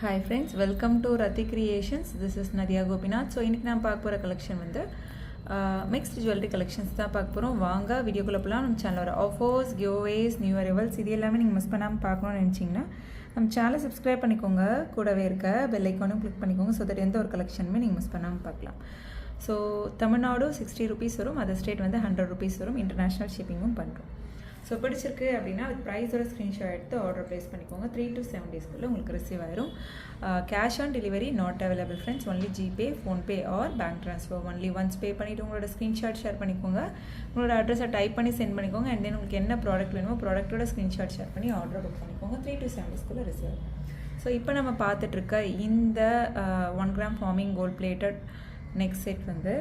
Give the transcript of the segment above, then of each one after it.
Hi friends, welcome to Rati Creations. This is Nadia Gopinath. So இன்னைக்கு நான் பார்க்க போகிற கலெக்ஷன் வந்து மிக்ஸ்ட் ஜுவல்லரி கலெக்ஷன்ஸ் தான் பார்க்க போகிறோம். வாங்க வீடியோக்குள்ளே போகலாம். நம்ம சேனலோட ஆஃபர்ஸ், கிவ்அவேஸ், நியூ அரைவல்ஸ் இது எல்லாமே நீங்கள் மிஸ் பண்ணாமல் பார்க்கணும்னு நினச்சிங்கன்னா நம்ம சேனலை சப்ஸ்கிரைப் பண்ணிக்கோங்க. கூடவே இருக்க பெல் ஐக்கானும் கிளிக் பண்ணிக்கோங்க. ஸோ தட் எந்த ஒரு கலெக்ஷனுமே நீங்கள் மிஸ் பண்ணாமல் பார்க்கலாம். ஸோ தமிழ்நாடு 60 rupees வரும், அதர் ஸ்டேட் வந்து 100 rupees வரும். இன்டர்நேஷ்னல் ஷிப்பிங்கும் பண்ணுறோம். ஸோ பிடிச்சிருக்கு அப்படின்னா அது ப்ரைஸோட ஸ்க்ரீன்ஷாட் எடுத்து ஆர்டர் ப்ளேஸ் பண்ணிக்கோங்க. 3 to 7 daysக்குள்ளே உங்களுக்கு ரிசீவ் ஆயிரும். Cash on delivery not available friends. Only GPay, PhonePe R bank transfer. Only once pay பண்ணிவிட்டு உங்களோட ஸ்க்ரீன்ஷாட் ஷேர் பண்ணிக்கோங்க. உங்களோட அட்ரஸை டைப் பண்ணி சென்ட் பண்ணிக்கோங்க. அண்ட் தென் உங்களுக்கு என்ன ப்ராடக்ட் வேணுமோ ப்ராடக்ட்டோட ஸ்க்ரீன்ஷாட் ஷேர் பண்ணி ஆர்டர் புக் பண்ணிக்கோங்க. 3 to 7 daysக்குள்ளே ரிசீவ் ஆகும். ஸோ இப்போ நம்ம பார்த்துட்ருக்க இந்த 1 gram forming gold plated neck set வந்து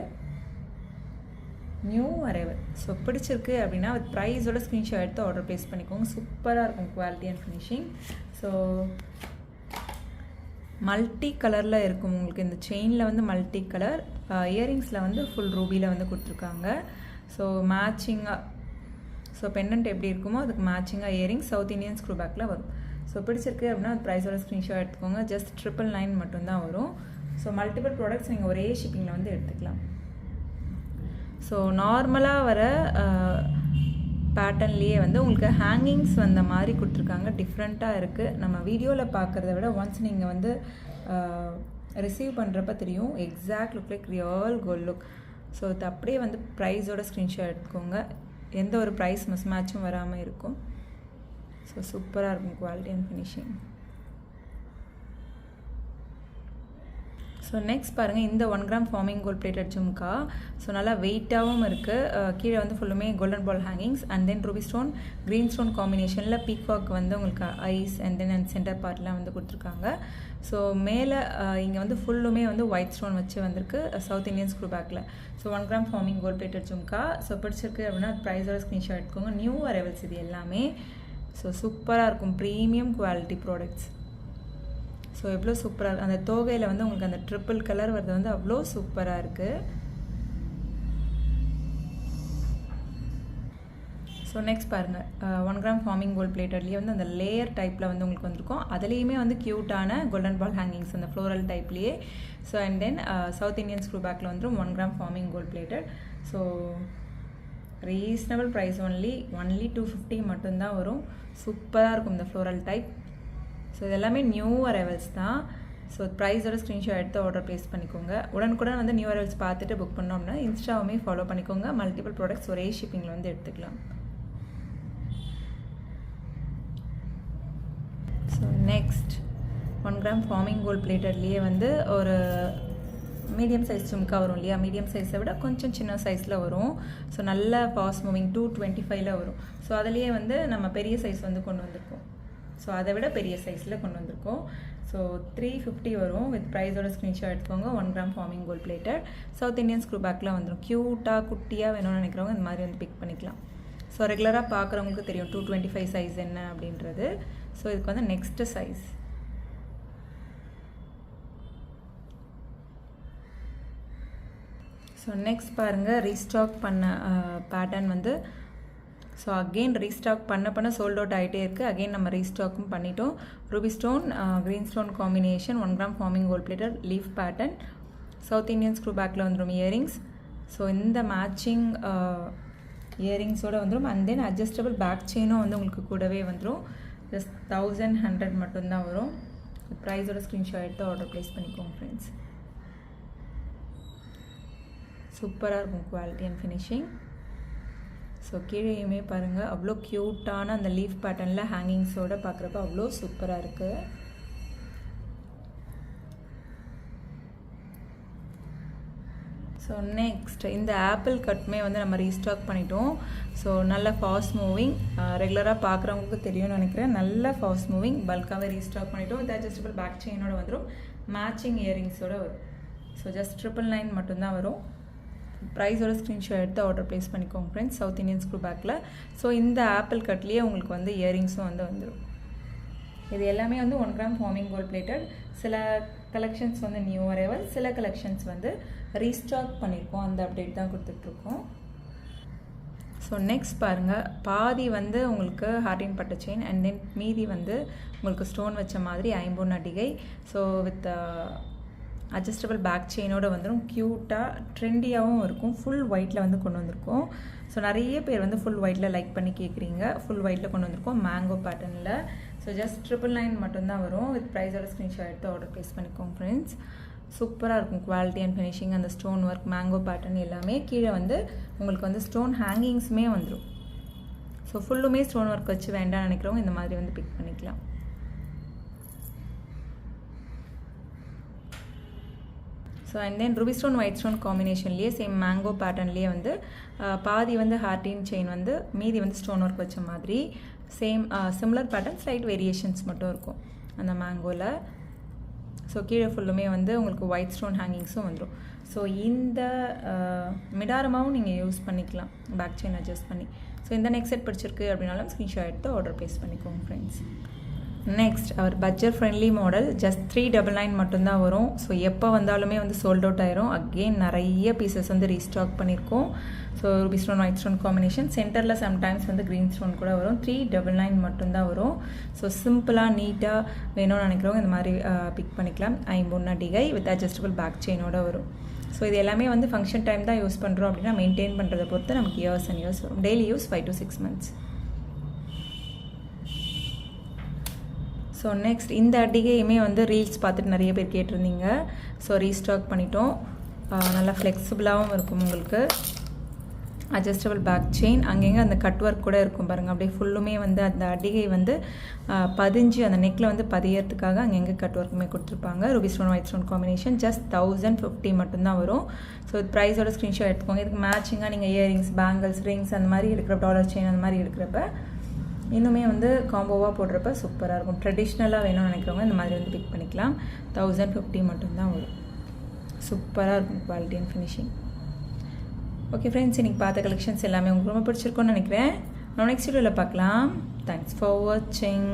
நியூ அரைவல். ஸோ பிடிச்சிருக்கு அப்படின்னா வித் ப்ரைஸோட ஸ்க்ரீன்ஷாட் எடுத்து ஆர்டர் ப்ளேஸ் பண்ணிக்கோங்க. சூப்பராக இருக்கும் quality and finishing. So multi கலரில் இருக்கும் உங்களுக்கு. இந்த செயினில் வந்து மல்டி கலர், இயரிங்ஸில் வந்து ஃபுல் ரூபியில் வந்து கொடுத்துருக்காங்க. ஸோ மேட்சிங்காக, ஸோ பெண்டன்ட் எப்படி இருக்குமோ அதுக்கு மேட்சிங்காக இயரிங்ஸ் சவுத் இந்தியன் ஸ்க்ரூ பேக்கில் வரும். ஸோ பிடிச்சிருக்கு அப்படின்னா ப்ரைஸோட ஸ்க்ரீன்ஷாட் எடுத்துக்கோங்க. ஜஸ்ட் 999 மட்டும்தான் வரும். ஸோ மல்டிபிள் ப்ராடக்ட்ஸ் நீங்கள் ஒரே ஷிப்பிங்கில் வந்து எடுத்துக்கலாம். ஸோ நார்மலாக வர பேட்டர்ன்லேயே வந்து உங்களுக்கு ஹேங்கிங்ஸ் வந்த மாதிரி கொடுத்துருக்காங்க. டிஃப்ரெண்ட்டாக இருக்குது. நம்ம வீடியோவில் பார்க்குறத விட ஒன்ஸ் நீங்கள் வந்து ரிசீவ் பண்ணுறப்ப தெரியும் exact look like real gold look. So இது அப்படியே வந்து ப்ரைஸோட ஸ்க்ரீன்ஷாட் எடுத்துக்கோங்க. எந்த ஒரு ப்ரைஸ் மிஸ் மேட்சும் வராமல் இருக்கும். ஸோ சூப்பராக இருக்கும் quality and finishing. So next பாருங்கள், இந்த 1 gram forming gold plated jhumka. So நல்லா வெயிட்டாகவும் இருக்குது. கீழே வந்து ஃபுல்லுமே golden ball hangings and then ruby stone, green stone காம்பினேஷனில் பீகாக் வந்து உங்களுக்கு eyes and then and centre பார்ட்லாம் வந்து கொடுத்துருக்காங்க. ஸோ மேலே இங்கே வந்து ஃபுல்லுமே வந்து ஒயிட் ஸ்டோன் வச்சு வந்திருக்கு சவுத் இந்தியன் ஸ்க்ரூ பேக்கில். So 1 gram forming gold plated jhumka. So பிடிச்சிருக்கு அப்படின்னா ப்ரைஸோட ஸ்க்ரீன்ஷாட் எடுத்துக்கோங்க. நியூ அரைவல்ஸ் இது எல்லாமே. ஸோ சூப்பராக இருக்கும், ப்ரீமியம் குவாலிட்டி ப்ராடக்ட்ஸ். ஸோ எவ்வளோ சூப்பராக இருக்குது. அந்த தோகையில் வந்து உங்களுக்கு அந்த ட்ரிப்பிள் கலர் வருது வந்து அவ்வளோ சூப்பராக இருக்குது. ஸோ நெக்ஸ்ட் பாருங்கள், 1 gram ஃபார்மிங் கோல்ட் பிளேட்டட்லேயே வந்து அந்த லேயர் டைப்பில் வந்து உங்களுக்கு வந்திருக்கும். அதுலேயுமே வந்து க்யூட்டான கோல்டன் பால் ஹேங்கிங்ஸ் அந்த ஃப்ளோரல் டைப்லேயே. So and then south Indian screw பேக்கில் வந்துடும் 1 gram forming gold plated. So reasonable price only 250 மட்டும்தான் வரும். சூப்பராக இருக்கும் இந்த ஃப்ளோரல் டைப். ஸோ இது எல்லாமே நியூ அரைவல்ஸ் தான். ஸோ ப்ரைஸோட ஸ்க்ரீன்ஷாட் எடுத்து ஆர்டர் ப்ளேஸ் பண்ணிக்கோங்க. உடனுக்குடன் வந்து நியூ அரைவல்ஸ் பார்த்துட்டு புக் பண்ணோம் அப்படின்னா இன்ஸ்டாவுமே ஃபாலோ பண்ணிக்கோங்க. மல்டிபிள் ப்ராடக்ட்ஸ் ஒரே ஷிப்பிங்கில் வந்து எடுத்துக்கலாம். So next 1 gram forming gold பிளேட்டட்லேயே வந்து ஒரு மீடியம் சைஸ் ஜும்கா வரும் இல்லையா? மீடியம் சைஸை விட கொஞ்சம் சின்ன சைஸில் வரும். ஸோ நல்ல ஃபாஸ்ட் மூவிங் 225 வரும். ஸோ அதுலேயே வந்து நம்ம பெரிய சைஸ் வந்து கொண்டு வந்திருக்கோம். ஸோ அதை விட பெரிய சைஸில் கொண்டு வந்திருக்கோம். ஸோ 350 வரும். வித் ப்ரைஸோட ஸ்க்ரீன்ஷாட் எடுத்துக்கோங்க. 1 gram forming gold plated south Indian screw பேக்கில் வந்துடும். க்யூட்டாக குட்டியாக வேணும்னு நினைக்கிறவங்க இந்த மாதிரி வந்து பிக் பண்ணிக்கலாம். ஸோ ரெகுலராக பார்க்குறவங்களுக்கு தெரியும் 225 சைஸ் என்ன அப்படின்றது. ஸோ இதுக்கு வந்து நெக்ஸ்ட்டு சைஸ். ஸோ நெக்ஸ்ட் பாருங்கள், ரீஸ்டாக் பண்ண பேட்டர்ன் வந்து ஸோ அகெயின் ரீஸ்டாக் பண்ண சோல்ட் அவுட் ஆகிட்டே இருக்குது. அகெயின் நம்ம ரீஸ்டாக்கும் பண்ணிட்டோம். Ruby stone, green stone combination 1 gram forming gold plated leaf pattern south Indian screw பேக்கில் வந்துடும் இயரிங்ஸ். ஸோ இந்த மேட்சிங் இயரிங்ஸோடு வந்துடும். அண்ட் தென் அட்ஜஸ்டபிள் பேக் செயினும் வந்து உங்களுக்கு கூடவே வந்துடும். ஜஸ்ட் 1100 மட்டும்தான் வரும். ப்ரைஸோட ஸ்க்ரீன்ஷாட் எடுத்து ஆர்டர் ப்ளேஸ் பண்ணிக்கோங்க ஃப்ரெண்ட்ஸ். சூப்பராக இருக்கும் குவாலிட்டி அண்ட் ஃபினிஷிங். ஸோ கீழேயுமே பாருங்கள் அவ்வளோ க்யூட்டான அந்த லீஃப் பேட்டர்னில் ஹேங்கிங்ஸோடு பார்க்குறப்ப அவ்வளோ சூப்பராக இருக்குது. ஸோ நெக்ஸ்ட் இந்த ஆப்பிள் கட்டுமே வந்து நம்ம ரீஸ்டாக் பண்ணிட்டோம். ஸோ நல்ல ஃபாஸ்ட் மூவிங், ரெகுலராக பார்க்குறவங்களுக்கு தெரியும்னு நினைக்கிறேன். நல்ல ஃபாஸ்ட் மூவிங் பல்காகவே ரீஸ்டாக் பண்ணிட்டோம். வித் அட்ஜஸ்டபிள் பேக் செயினோட வந்துடும். மேட்சிங் இயரிங்ஸோடு வரும். ஸோ ஜஸ்ட் 999 மட்டும்தான் வரும். ப்ரைஸோட ஸ்க்ரீன்ஷாட் எடுத்து ஆர்டர் ப்ளேஸ் பண்ணிக்கோங்க ஃப்ரெண்ட்ஸ் சவுத் இந்தியன் ஸ்க்ரூ பேக்கில். ஸோ இந்த ஆப்பிள் கட்லேயே உங்களுக்கு வந்து இயரிங்ஸும் வந்து வந்துடும். இது எல்லாமே வந்து 1 gram ஃபார்மிங் கோல்ட் பிளேட்டட். சில கலெக்ஷன்ஸ் வந்து நியூ அரைவல், சில கலெக்ஷன்ஸ் வந்து ரீஸ்டாக் பண்ணியிருக்கோம். அந்த அப்டேட் தான் கொடுத்துட்ருக்கோம். ஸோ ஸோ நெக்ஸ்ட் பாருங்கள், பாதி வந்து உங்களுக்கு ஹார்டின் பட்ட செயின் அண்ட் தென் மீதி வந்து உங்களுக்கு ஸ்டோன் வச்ச மாதிரி ஐம்பொன் அடிகை. ஸோ வித் அட்ஜஸ்டபிள் பேக் செயினோடு வந்துடும். க்யூட்டாக ட்ரெண்டியாகவும் இருக்கும். ஃபுல் ஒயிட்டில் வந்து கொண்டு வந்திருக்கோம். ஸோ நிறைய பேர் வந்து ஃபுல் ஒயிட்டில் லைக் பண்ணி கேட்குறீங்க. ஃபுல் ஒயிட்டில் கொண்டு வந்திருக்கோம் மேங்கோ பேட்டர்னில். ஸோ ஜஸ்ட் 999 மட்டும்தான் வரும். வித் ப்ரைஸோட ஸ்க்ரீன்ஷாட் எடுத்து ஆர்டர் ப்ளேஸ் பண்ணிக்கோங்க ஃப்ரெண்ட்ஸ். சூப்பராக இருக்கும் குவாலிட்டி அண்ட் ஃபினிஷிங், அந்த ஸ்டோன் ஒர்க், மேங்கோ பேட்டர்ன் எல்லாமே. கீழே வந்து உங்களுக்கு வந்து ஸ்டோன் ஹேங்கிங்ஸுமே வந்துடும். ஸோ ஃபுல்லுமே ஸ்டோன் ஒர்க் வச்சு வேண்டாம்னு நினைக்கிறவங்க இந்த மாதிரி வந்து பிக் பண்ணிக்கலாம். So and then ruby stone white stone காம்பினேஷன்லேயே சேம் மேங்கோ பேட்டர்ன்லேயே வந்து பாதி வந்து ஹார்டின் செயின் வந்து மீதி வந்து ஸ்டோன் ஒர்க் வச்ச மாதிரி same similar pattern, slight variations மட்டும் இருக்கும் அந்த மேங்கோவில். ஸோ கீழே ஃபுல்லுமே வந்து உங்களுக்கு ஒயிட் ஸ்டோன் ஹேங்கிங்ஸும் வந்துடும். ஸோ இந்த மிடாரமாகவும் நீங்கள் யூஸ் பண்ணிக்கலாம் பேக் செயின் அட்ஜஸ்ட் பண்ணி. ஸோ இந்த நெக் செட் பிடிச்சிருக்கு அப்படின்னாலும் ஸ்க்ரீன்ஷாட் எடுத்து ஆர்டர் ப்ளேஸ் பண்ணிக்கோங்க ஃப்ரெண்ட்ஸ். நெக்ஸ்ட் அவர் பட்ஜெட் ஃப்ரெண்ட்லி மாடல், ஜஸ்ட் 399 மட்டும்தான் வரும். ஸோ எப்போ வந்தாலுமே வந்து சோல்ட் அவுட் ஆயிரும். அகெயின் நிறைய பீசஸ் வந்து ரீஸ்டாக் பண்ணியிருக்கோம். So Ruby stone white stone combination, சென்டரில் சம்டைம்ஸ் வந்து க்ரீன் ஸ்டோன் கூட வரும். 399 மட்டும்தான் வரும். ஸோ சிம்பிளாக நீட்டாக வேணும்னு நினைக்கிறவங்க இந்த மாதிரி பிக் பண்ணிக்கலாம். ஐம்பொன் அடிகை வித் அட்ஜஸ்டபிள் பேக் செயினோட வரும். ஸோ இது எல்லாமே வந்து ஃபங்க்ஷன் டைம் தான் யூஸ் பண்ணுறோம் அப்படின்னா மெயின்டைன் பண்ணுறதை பொறுத்து நமக்கு இயர்ஸ் அண்ட் இயர்ஸ் வரும். Daily use 5 to 6 months. So next இந்த அடிகையுமே வந்து ரீல்ஸ் பார்த்துட்டு நிறைய பேர் கேட்டிருந்தீங்க. ஸோ ரீஸ்டாக் பண்ணிட்டோம். நல்லா ஃப்ளெக்சிபிளாகவும் இருக்கும். உங்களுக்கு அட்ஜஸ்டபிள் பேக் செயின், அங்கங்கே அந்த கட் ஒர்க் கூட இருக்கும் பாருங்கள். அப்படியே ஃபுல்லுமே வந்து அந்த அடிகை வந்து பதிஞ்சு அந்த நெக்கில் வந்து பதியறதுக்காக அங்கங்கே கட் ஒர்க்குமே கொடுத்துருப்பாங்க. Ruby stone white stone combination just 1050 மட்டும்தான் வரும். ஸோ ப்ரைஸோட ஸ்க்ரீன்ஷாட் எடுத்துக்கோங்க. இதுக்கு மேட்சிங்காக நீங்கள் இயரிங்ஸ், பேங்கிள்ஸ், ரிங்ஸ் அந்த மாதிரி எடுக்கிற டாலர் செயின் அந்த மாதிரி எடுக்கிறப்ப இன்னுமே வந்து காம்போவாக போடுறப்ப சூப்பராக இருக்கும். ட்ரெடிஷ்னலாக வேணும்னு நினைக்கிறவங்க இந்த மாதிரி வந்து பிக் பண்ணிக்கலாம். 1050 மட்டும்தான் வரும். சூப்பராக இருக்கும் quality and finishing. Okay friends, இன்றைக்கி பார்த்த கலெக்ஷன்ஸ் எல்லாமே உங்களுக்கு ரொம்ப பிடிச்சிருக்கும்னு நினைக்கிறேன். நம்ம நெக்ஸ்ட் வீடியோவில் பார்க்கலாம். தேங்க்ஸ் ஃபார் வாட்சிங்.